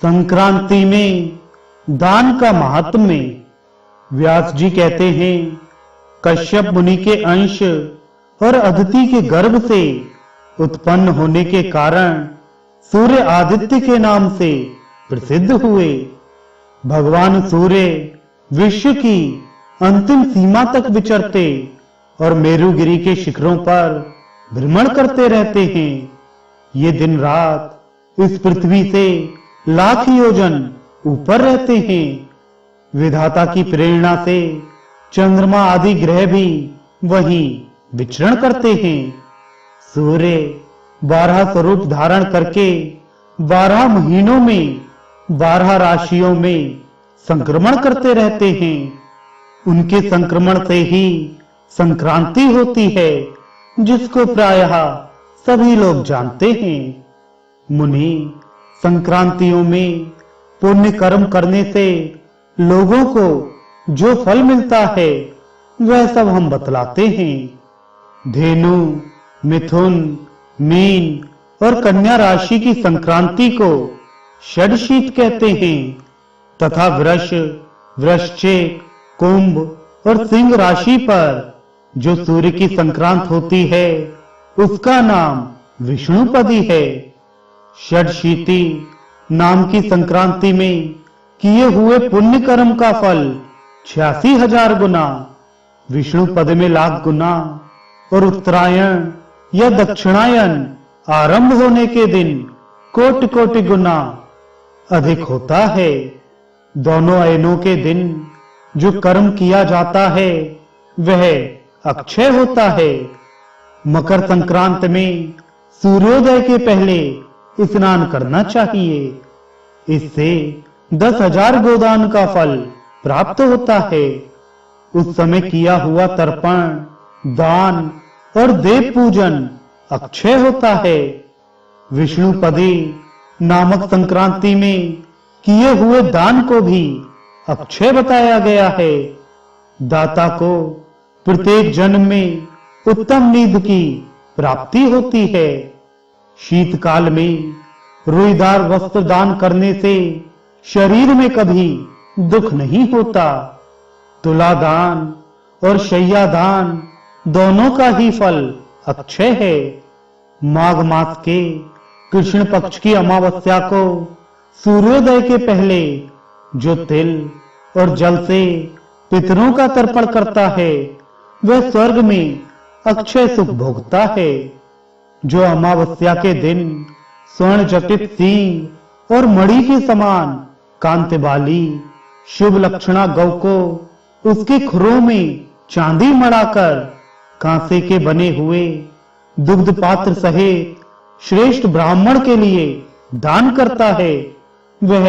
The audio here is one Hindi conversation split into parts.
संक्रांति में दान का महात्म्य। व्यास जी कहते हैं, कश्यप मुनि के अंश और अदिति के गर्भ से उत्पन्न होने के कारण सूर्य आदित्य के नाम से प्रसिद्ध हुए। भगवान सूर्य विश्व की अंतिम सीमा तक विचरते और मेरुगिरी के शिखरों पर भ्रमण करते रहते हैं। ये दिन रात इस पृथ्वी से लाख योजन ऊपर रहते हैं। विधाता की प्रेरणा से चंद्रमा आदि ग्रह भी वहीं विचरण करते हैं। सूर्य 12 स्वरूप धारण करके 12 महीनों में 12 राशियों में संक्रमण करते रहते हैं। उनके संक्रमण से ही संक्रांति होती है, जिसको प्रायः सभी लोग जानते हैं। मुनि, संक्रांतियों में पुण्य कर्म करने से लोगों को जो फल मिलता है वह सब हम बतलाते हैं। धेनु, मिथुन, मीन और कन्या राशि की संक्रांति को षडशीत कहते हैं तथा वृष, वृश्चिक, कुंभ और सिंह राशि पर जो सूर्य की संक्रांत होती है उसका नाम विष्णुपदी है। षडशीती नाम की संक्रांति में किए हुए पुण्य कर्म का फल 86,000 गुना, विष्णुपद में लाख गुना और उत्तरायण या दक्षिणायन आरंभ होने के दिन कोटि कोटि गुना अधिक होता है। दोनों अयनों के दिन जो कर्म किया जाता है वह अक्षय होता है। मकर संक्रांत में सूर्योदय के पहले स्नान करना चाहिए। इससे 10,000 गोदान का फल प्राप्त होता है। उस समय किया हुआ तर्पण, दान और देव पूजन अक्षय होता है। विष्णुपदी नामक संक्रांति में किए हुए दान को भी अक्षय बताया गया है। दाता को प्रत्येक जन्म में उत्तम निधि की प्राप्ति होती है। शीतकाल में रुईदार वस्त्र दान करने से शरीर में कभी दुख नहीं होता। तुला दान और शैया दान दोनों का ही फल अक्षय है। माघ मास के कृष्ण पक्ष की अमावस्या को सूर्योदय के पहले जो तिल और जल से पितरों का तर्पण करता है वह स्वर्ग में अक्षय सुख भोगता है। जो अमावस्या के दिन स्वर्ण जटित सींग और मणि के समान कांति वाली शुभ लक्षणा गौ को उसके खुरों में चांदी मढ़ाकर कांसे के बने हुए दुग्ध पात्र सहित श्रेष्ठ ब्राह्मण के लिए दान करता है वह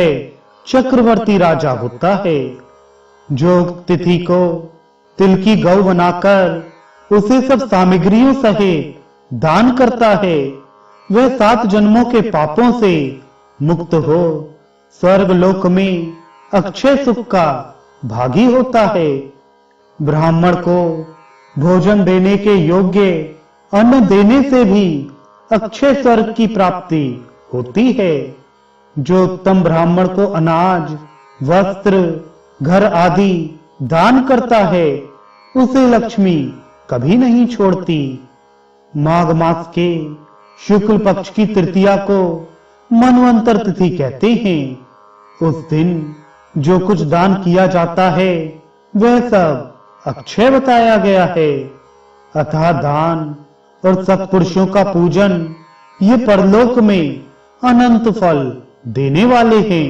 चक्रवर्ती राजा होता है। जो तिथि को तिल की गौ बनाकर उसे सब सामग्रियों सहित दान करता है वह 7 जन्मों के पापों से मुक्त हो स्वर्ग लोक में अक्षय सुख का भागी होता है। ब्राह्मण को भोजन देने के योग्य अन्न देने से भी अक्षय स्वर्ग की प्राप्ति होती है। जो उत्तम ब्राह्मण को अनाज, वस्त्र, घर आदि दान करता है उसे लक्ष्मी कभी नहीं छोड़ती। माघ मास के शुक्ल पक्ष की तृतीया को मनवंतर तिथि कहते हैं। उस दिन जो कुछ दान किया जाता है वह सब अक्षय बताया गया है। अतः दान और सत्पुरुषों का पूजन ये परलोक में अनंत फल देने वाले हैं।